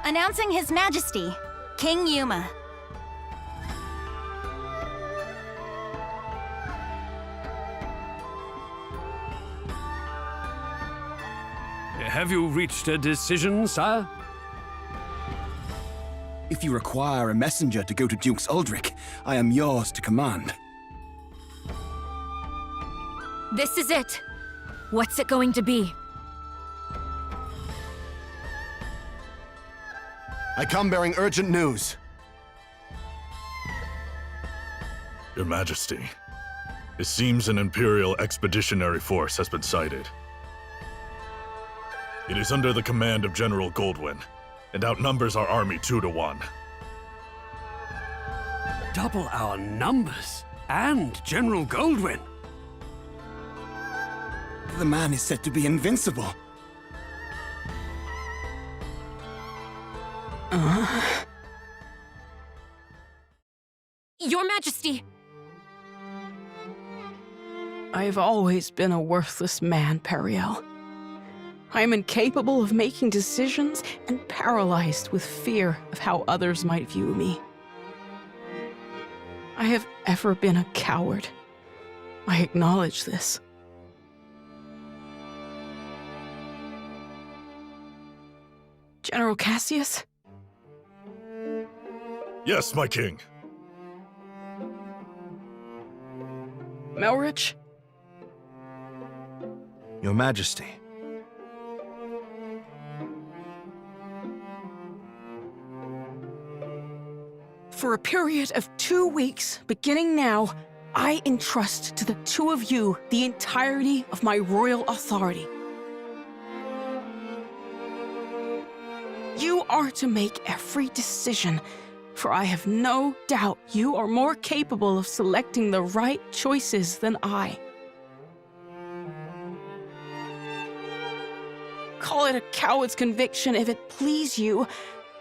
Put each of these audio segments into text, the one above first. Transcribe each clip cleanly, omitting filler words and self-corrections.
Announcing His Majesty, King Yuma. Have you reached a decision, sir? If you require a messenger to go to Duke's Uldric, I am yours to command. This is it. What's it going to be? I come bearing urgent news. Your Majesty, it seems an Imperial Expeditionary Force has been sighted. It is under the command of General Goldwyn, and outnumbers our army 2 to 1. Double our numbers, and General Goldwyn. The man is said to be invincible. Your Majesty! I've always been a worthless man, Periel. I am incapable of making decisions and paralyzed with fear of how others might view me. I have ever been a coward. I acknowledge this. General Cassius? Yes, my king. Melrich? Your Majesty. For a period of 2 weeks, beginning now, I entrust to the 2 of you the entirety of my royal authority. You are to make every decision, for I have no doubt you are more capable of selecting the right choices than I. Call it a coward's conviction if it please you.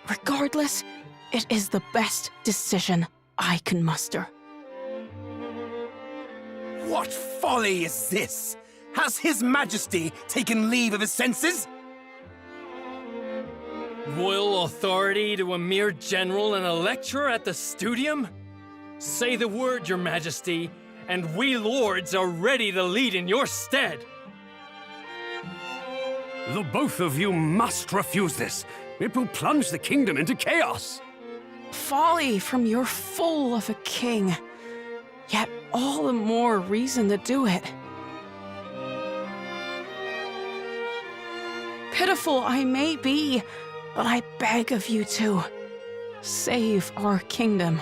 Regardless, it is the best decision I can muster. What folly is this? Has His Majesty taken leave of his senses? Royal authority to a mere general and a lecturer at the studium? Say the word, Your Majesty, and we lords are ready to lead in your stead. The both of you must refuse this. It will plunge the kingdom into chaos. Folly from your fool of a king. Yet all the more reason to do it. Pitiful I may be, but I beg of you to save our kingdom.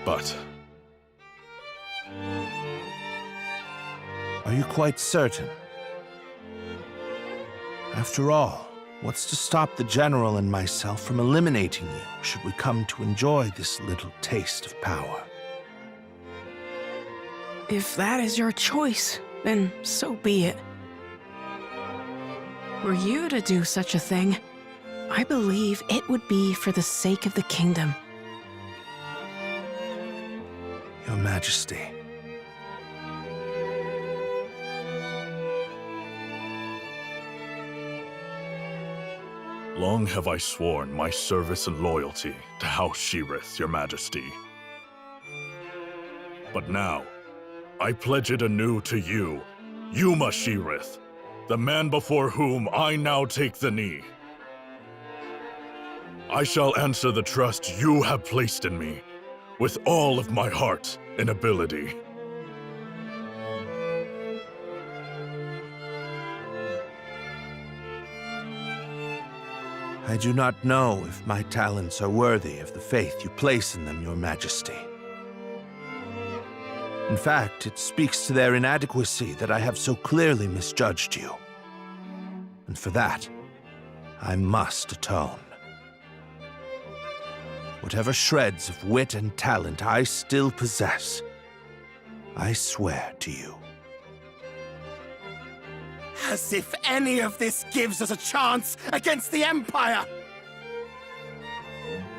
But Are you quite certain? After all, what's to stop the General and myself from eliminating you, should we come to enjoy this little taste of power? If that is your choice, then so be it. Were you to do such a thing, I believe it would be for the sake of the kingdom. Your Majesty. long have I sworn my service and loyalty to House Sheerith, Your Majesty. But now, I pledge it anew to you, Yuma Sheerith, the man before whom I now take the knee. I shall answer the trust you have placed in me, with all of my heart and ability. I do not know if my talents are worthy of the faith you place in them, Your Majesty. In fact, it speaks to their inadequacy that I have so clearly misjudged you. And for that, I must atone. Whatever shreds of wit and talent I still possess, I swear to you. As if any of this gives us a chance against the Empire!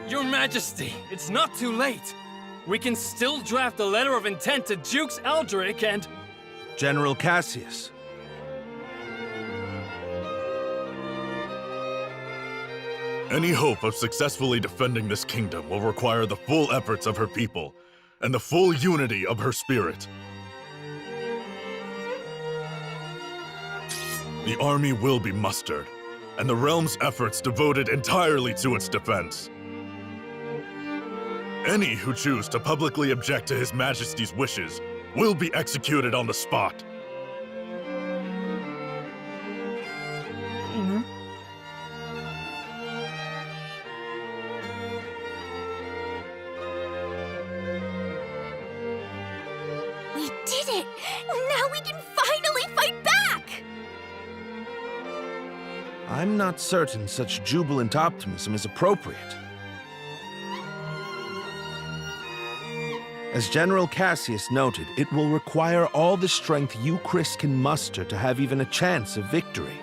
Your Majesty, it's not too late. We can still draft a letter of intent to Dukes Aldrich and... General Cassius. Any hope of successfully defending this kingdom will require the full efforts of her people and the full unity of her spirit. The army will be mustered, and the realm's efforts devoted entirely to its defense. Any who choose to publicly object to His Majesty's wishes will be executed on the spot. We did it! Now we can finally fight back! I'm not certain such jubilant optimism is appropriate. As General Cassius noted, it will require all the strength you, Chris, can muster to have even a chance of victory.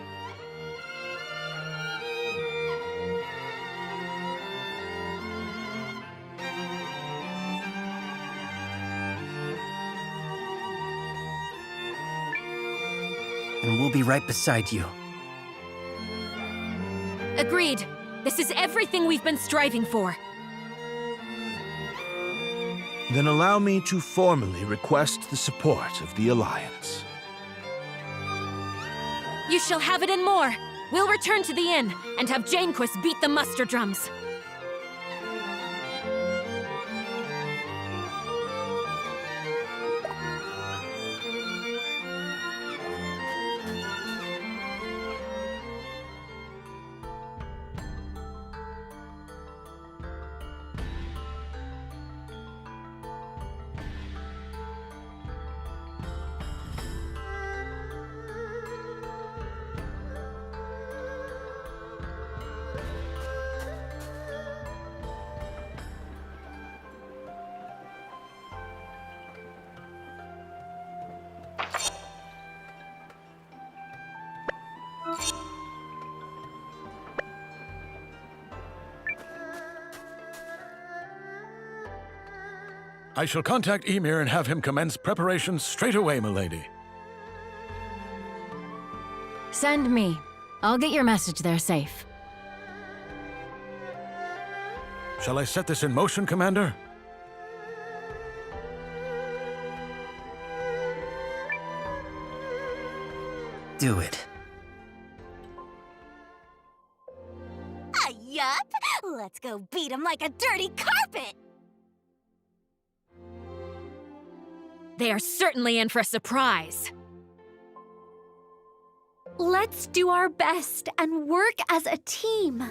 And we'll be right beside you. Agreed. This is everything we've been striving for. Then allow me to formally request the support of the Alliance. You shall have it and more. We'll return to the inn and have Janequist beat the muster drums. I shall contact Ymir and have him commence preparations straight away, milady. Send me. I'll get your message there safe. Shall I set this in motion, Commander? Do it. Yup! Let's go beat him like a dirty carpet! They are certainly in for a surprise. Let's do our best and work as a team.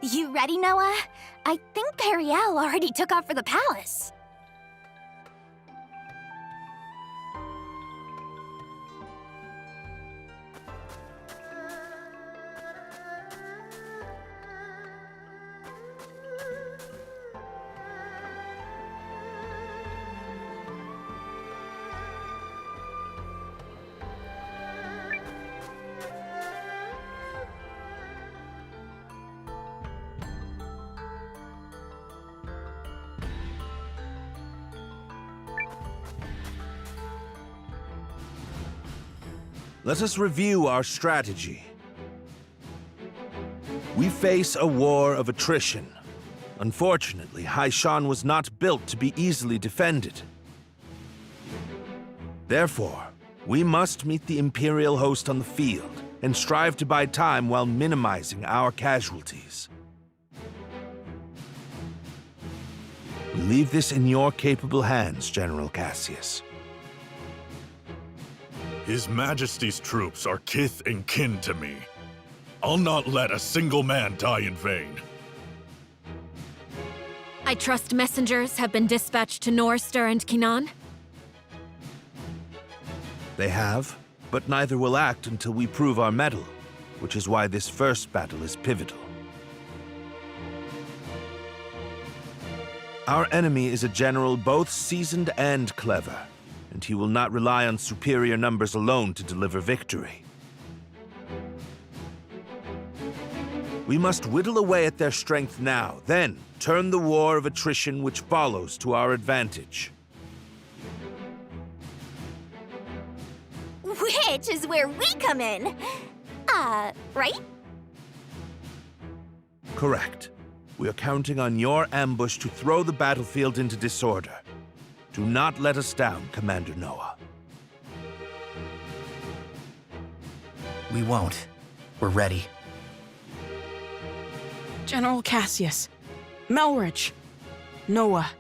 You ready, Noah? I think Periel already took off for the palace. Let us review our strategy. We face a war of attrition. Unfortunately, Haishan was not built to be easily defended. Therefore, we must meet the Imperial host on the field and strive to buy time while minimizing our casualties. We leave this in your capable hands, General Cassius. His Majesty's troops are kith and kin to me. I'll not let a single man die in vain. I trust messengers have been dispatched to Norster and Kinan. They have, but neither will act until we prove our mettle. which is why this first battle is pivotal. Our enemy is a general both seasoned and clever, and he will not rely on superior numbers alone to deliver victory. We must whittle away at their strength now, then turn the war of attrition which follows to our advantage. Which is where we come in. Right? Correct. We are counting on your ambush to throw the battlefield into disorder. Do not let us down, Commander Noah. We won't. We're ready. General Cassius, Melridge, Noah,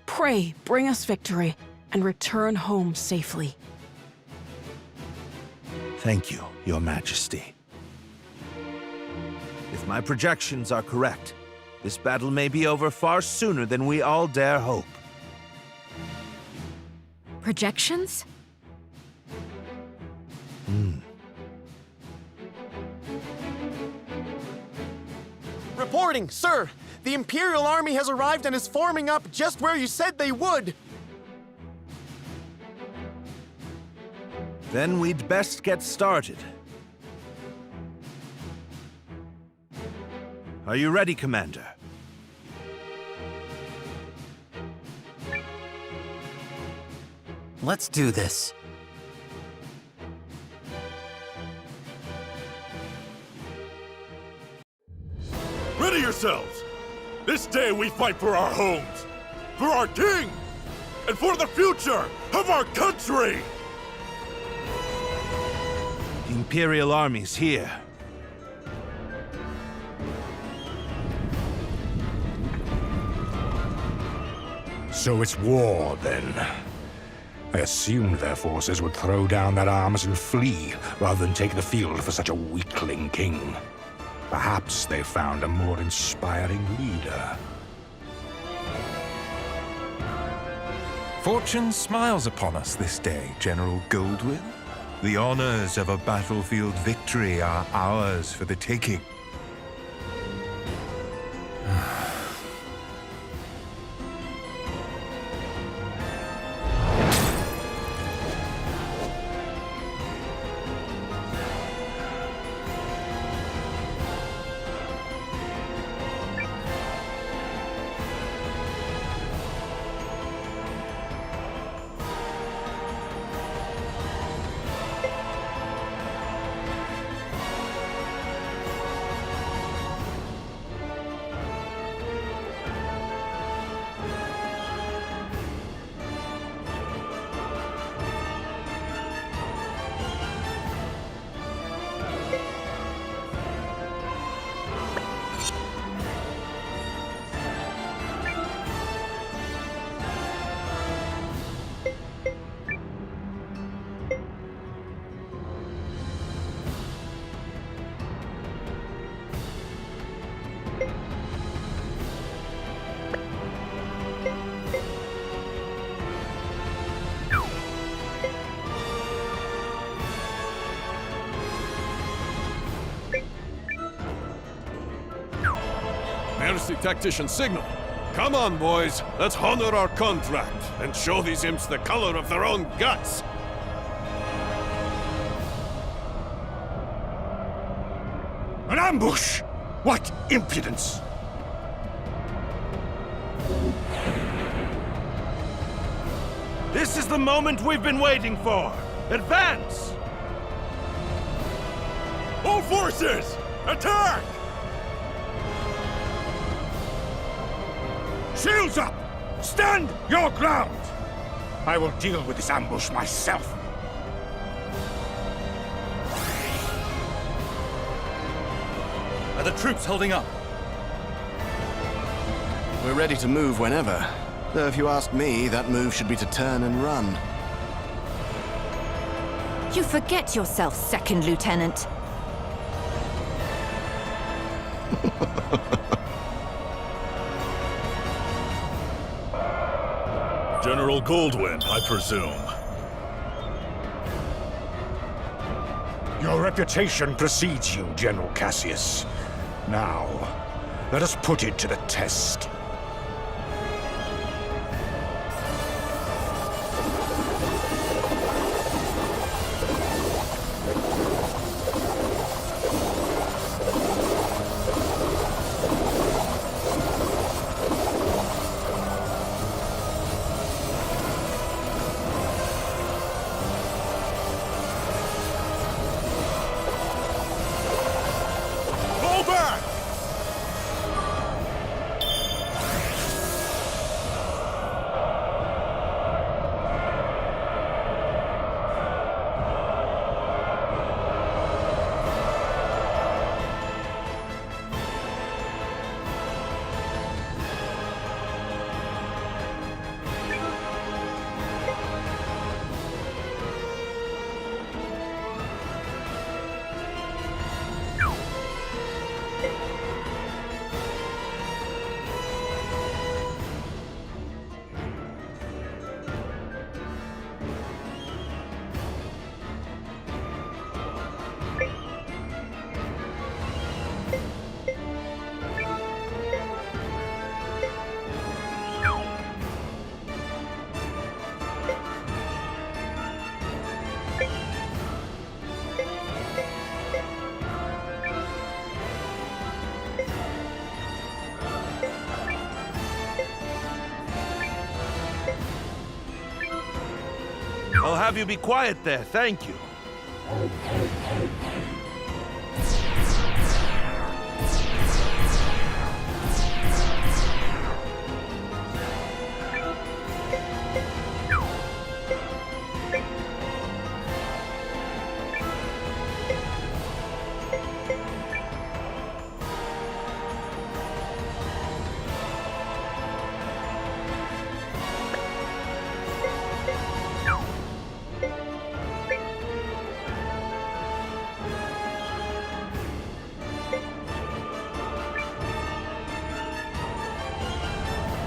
pray bring us victory and return home safely. Thank you, Your Majesty. If my projections are correct, this battle may be over far sooner than we all dare hope. Projections? Reporting, sir! The Imperial Army has arrived and is forming up just where you said they would! Then we'd best get started. Are you ready, Commander? Let's do this. Ready yourselves! This day we fight for our homes, for our king, and for the future of our country! The Imperial Army's here. So it's war, then. I assumed their forces would throw down their arms and flee, rather than take the field for such a weakling king. Perhaps they found a more inspiring leader. Fortune smiles upon us this day, General Goldwyn. The honors of a battlefield victory are ours for the taking. Mercy Tactician signal. Come on, boys. Let's honor our contract and show these imps the color of their own guts. An ambush! What impudence! This is the moment we've been waiting for! Advance! All forces, attack! Shields up! Stand your ground! I will deal with this ambush myself. Are the troops holding up? We're ready to move whenever. Though if you ask me, that move should be to turn and run. You forget yourself, Second Lieutenant. General Goldwyn, I presume. Your reputation precedes you, General Cassius. Now, let us put it to the test. Fall back! I'll have you be quiet there, thank you.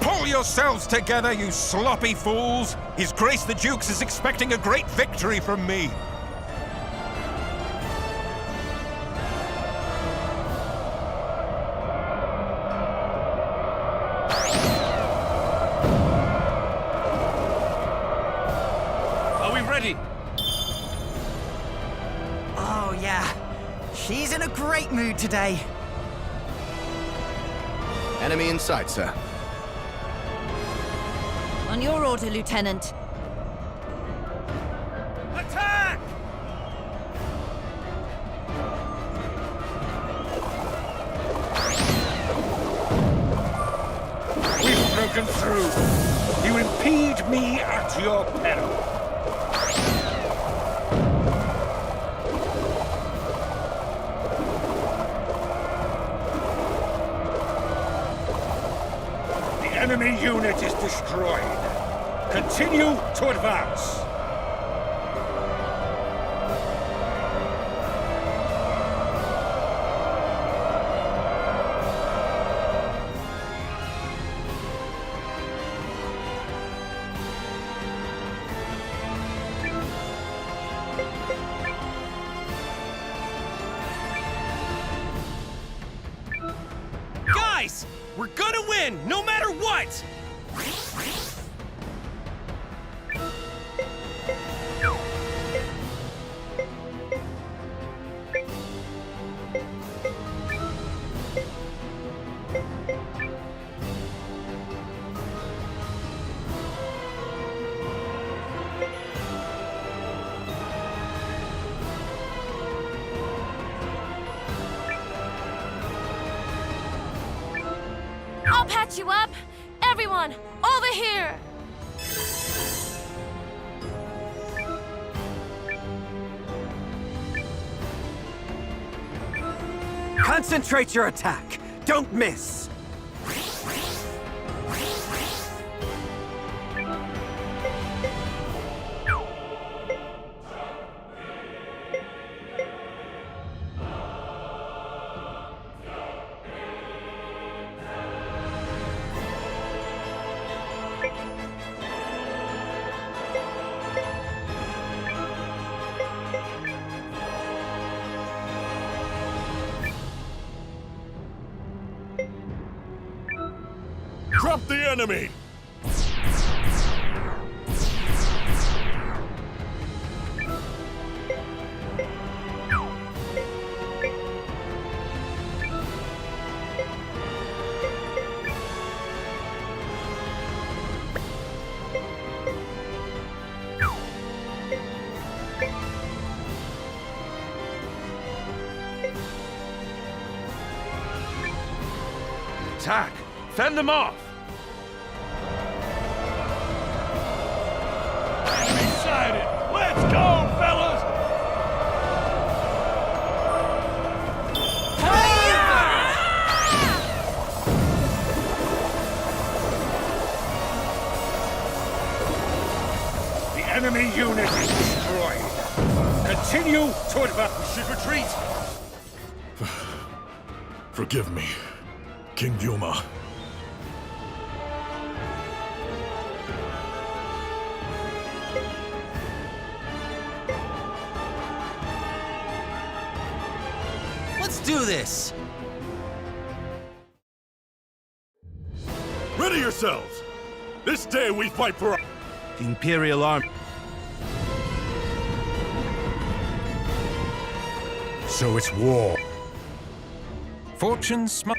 Pull yourselves together, you sloppy fools! His Grace the Dukes is expecting a great victory from me! Are we ready? Oh, yeah. She's in a great mood today. Enemy in sight, sir. On your order, Lieutenant. Attack! We've broken through. You impede me at your peril. The enemy unit is destroyed. Continue to advance. Guys, we're gonna win, no matter what! I'll patch you up! Everyone, over here! Concentrate your attack. Don't miss. Drop the enemy! Attack! Fend them off! Enemy sighted! Let's go, fellas! The enemy unit is destroyed. Continue to advance. We should retreat! Forgive me, King Yuma. Let's do this! Ready yourselves! This day we fight for our... The Imperial Army. So it's war. Fortune smile.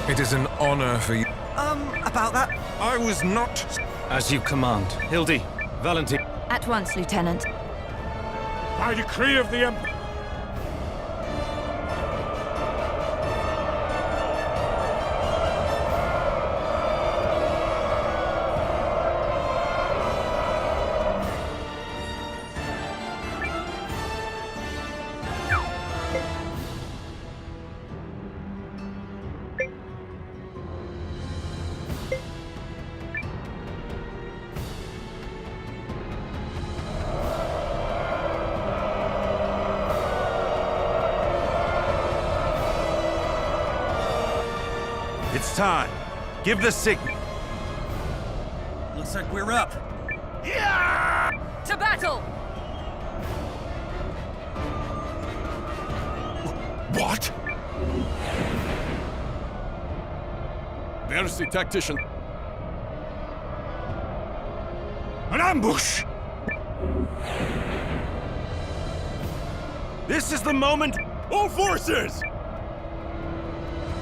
It is an honor for you. About that? I was not... As you command. Hildy, Valentine. At once, Lieutenant. By decree of the Emperor. It's time. Give the signal. Looks like we're up. To battle! What? Mercy, tactician. An ambush! This is the moment. All forces!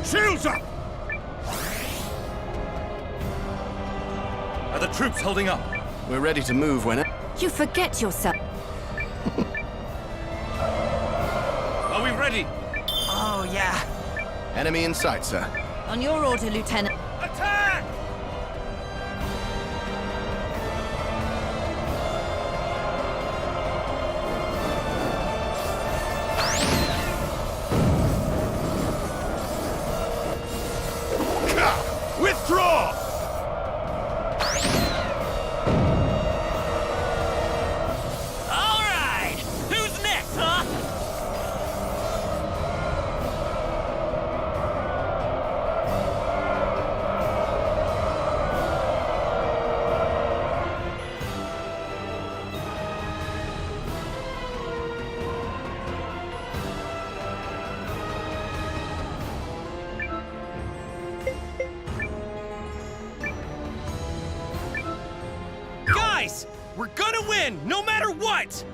Shields up! Are the troops holding up? We're ready to move when... You forget yourself. Are we ready? Oh, yeah. Enemy in sight, sir. On your order, Lieutenant. Attack! Withdraw! All right! Who's next, huh? Guys! We're gonna win, no matter what!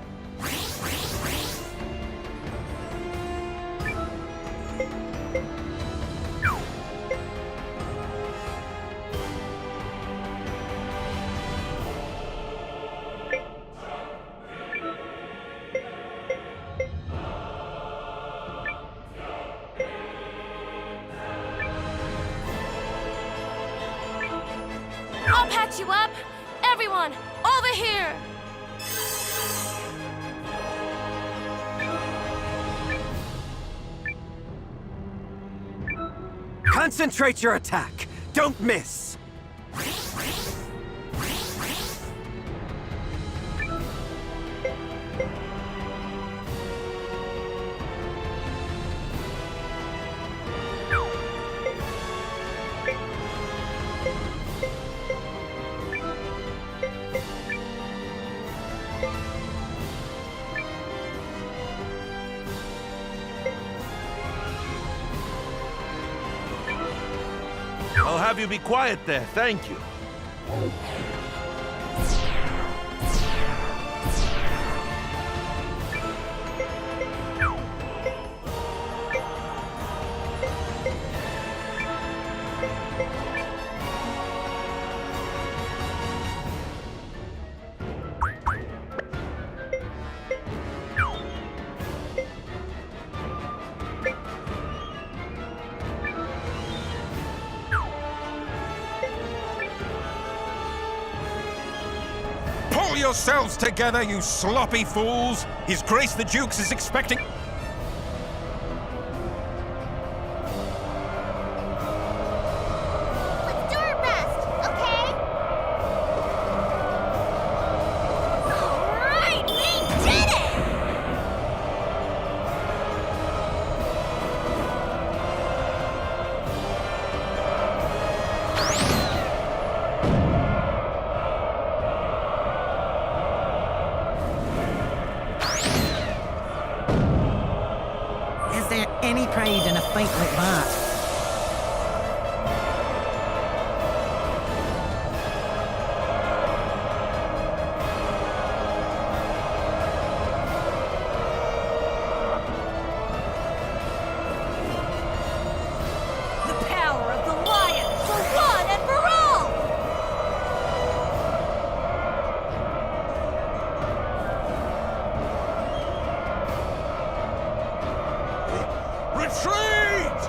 Over here! Concentrate your attack. Don't miss. I'll have you be quiet there, thank you. Pull yourselves together, you sloppy fools! His Grace the Duke is expecting... Let's do our best, okay? Alright, we did it! Is there any pride in a fight like that? The power of the lion for one and for all! Retreat!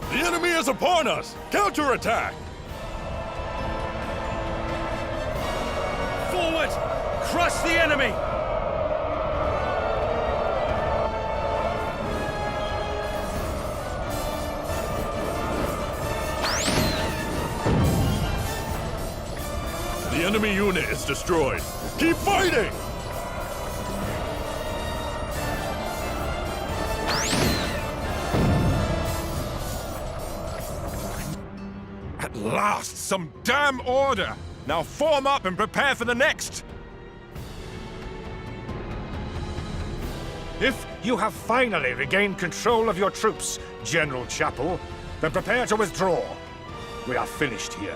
The enemy is upon us! Counterattack! Forward! Crush the enemy! The enemy unit is destroyed. Keep fighting! At last, some damn order! Now form up and prepare for the next! If you have finally regained control of your troops, General Chapel, then prepare to withdraw. We are finished here.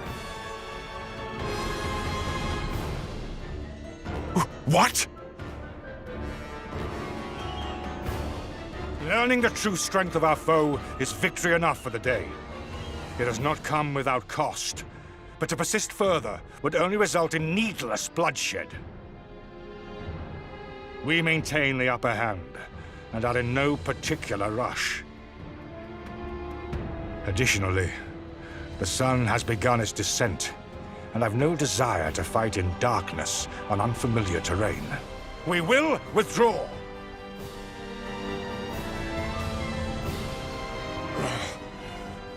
What? Learning the true strength of our foe is victory enough for the day. It has not come without cost, but to persist further would only result in needless bloodshed. We maintain the upper hand, and are in no particular rush. Additionally, the sun has begun its descent, and I've no desire to fight in darkness on unfamiliar terrain. We will withdraw!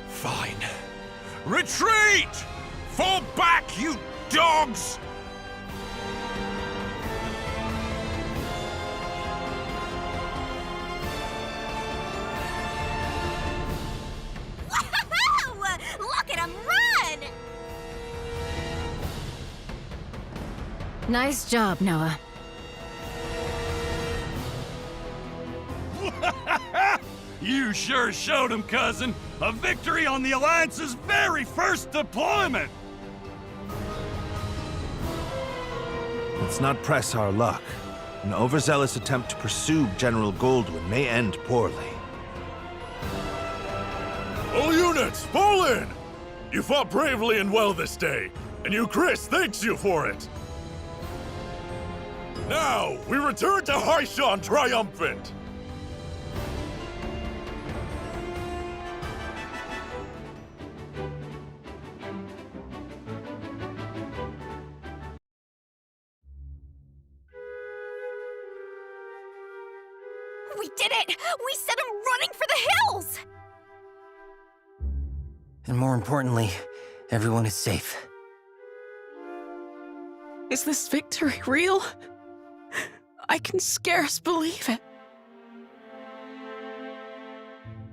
Fine. Retreat! Fall back, you dogs! Woohoo! Look at him run! Nice job, Noah. You sure showed him, cousin. A victory on the Alliance's very first deployment! Let's not press our luck. An overzealous attempt to pursue General Goldwyn may end poorly. All units, fall in! You fought bravely and well this day, and you, Chris, thanks you for it! Now, we return to Haishan triumphant! We did it! We set him running for the hills! And more importantly, everyone is safe. Is this victory real? I can scarce believe it.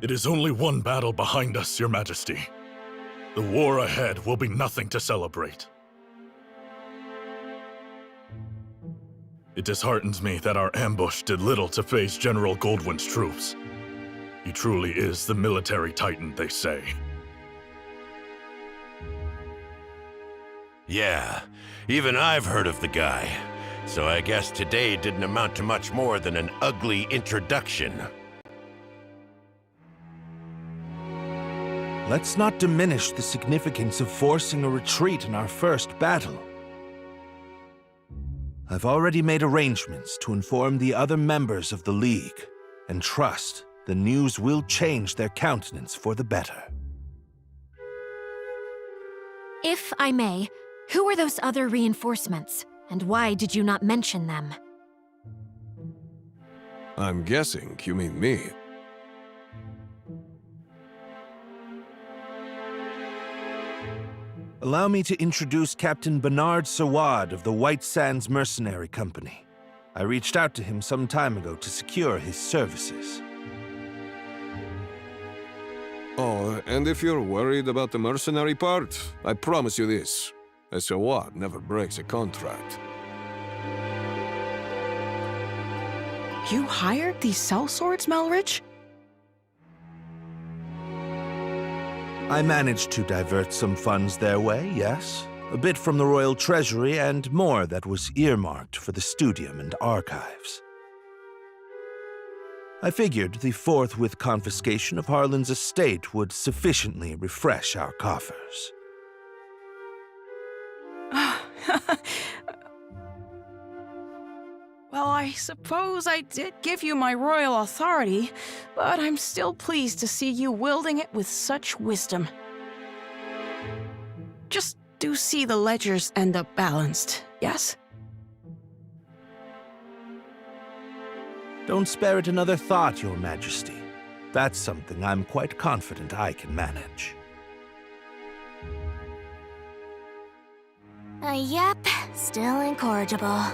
It is only one battle behind us, Your Majesty. The war ahead will be nothing to celebrate. It disheartens me that our ambush did little to phase General Goldwyn's troops. He truly is the military titan, they say. Yeah, even I've heard of the guy. So I guess today didn't amount to much more than an ugly introduction. Let's not diminish the significance of forcing a retreat in our first battle. I've already made arrangements to inform the other members of the League, and trust the news will change their countenance for the better. If I may, who are those other reinforcements, and why did you not mention them? I'm guessing you mean me. Allow me to introduce Captain Bernard Sawad of the White Sands Mercenary Company. I reached out to him some time ago to secure his services. Oh, and if you're worried about the mercenary part, I promise you this. A Sawad never breaks a contract. You hired these sellswords, Melridge? I managed to divert some funds their way, yes. A bit from the royal treasury and more that was earmarked for the studium and archives. I figured the forthwith confiscation of Harlan's estate would sufficiently refresh our coffers. Well, I suppose I did give you my royal authority, but I'm still pleased to see you wielding it with such wisdom. Just do see the ledgers end up balanced, yes? Don't spare it another thought, Your Majesty. That's something I'm quite confident I can manage. Yep, still incorrigible.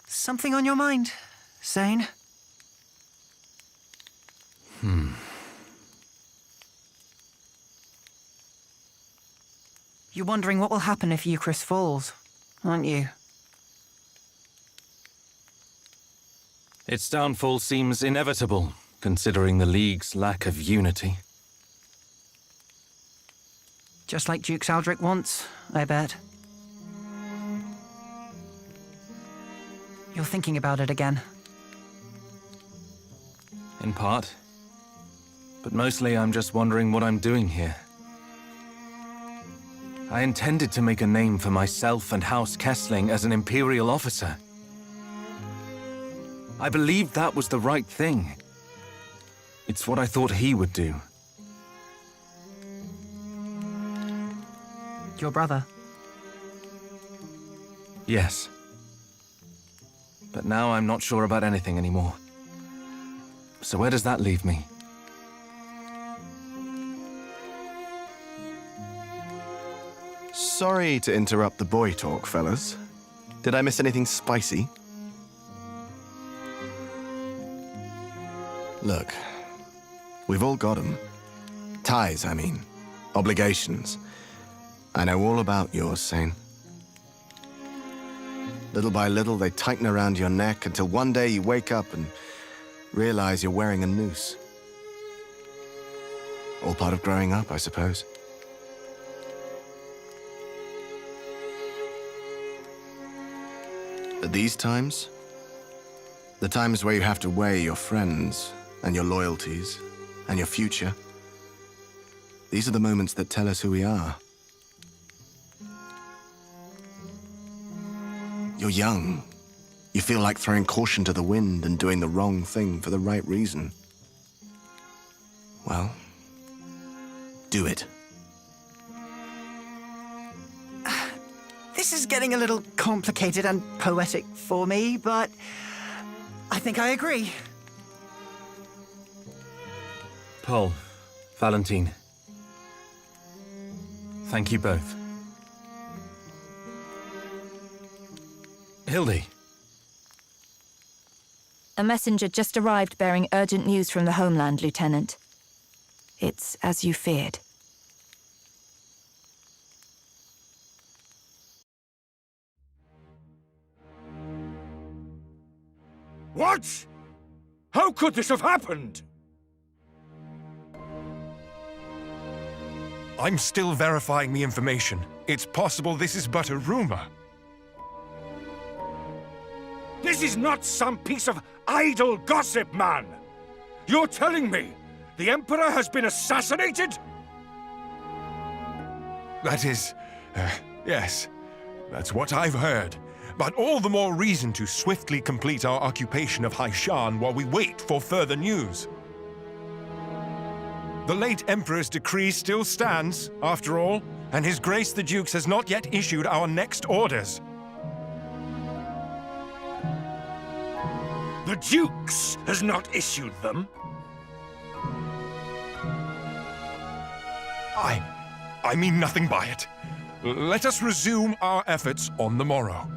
Something on your mind, Zane? You're wondering what will happen if Eucharist falls, aren't you? Its downfall seems inevitable, considering the League's lack of unity. Just like Duke Saldric wants, I bet. You're thinking about it again. In part. But mostly I'm just wondering what I'm doing here. I intended to make a name for myself and House Kessling as an Imperial officer. I believed that was the right thing. It's what I thought he would do. Your brother? Yes. But now I'm not sure about anything anymore. So where does that leave me? Sorry to interrupt the boy talk, fellas. Did I miss anything spicy? Look, we've all got 'em. Ties, I mean. Obligations. I know all about yours, Sane. Little by little, they tighten around your neck until one day you wake up and realize you're wearing a noose. All part of growing up, I suppose. But these times, the times where you have to weigh your friends and your loyalties and your future, these are the moments that tell us who we are. You're young. You feel like throwing caution to the wind and doing the wrong thing for the right reason. Well, do it. This is getting a little complicated and poetic for me, but I think I agree. Paul, Valentine, thank you both. Hildy. A messenger just arrived bearing urgent news from the homeland, Lieutenant. It's as you feared. What? How could this have happened? I'm still verifying the information. It's possible this is but a rumor. This is not some piece of idle gossip, man! You're telling me the Emperor has been assassinated? That is... yes. That's what I've heard. But all the more reason to swiftly complete our occupation of Haishan while we wait for further news. The late Emperor's decree still stands, after all, and His Grace the Dukes has not yet issued our next orders. The Dukes has not issued them? I mean nothing by it. Let us resume our efforts on the morrow.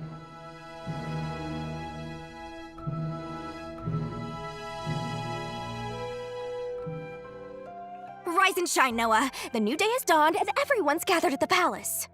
Rise and shine, Noah. The new day has dawned and everyone's gathered at the palace.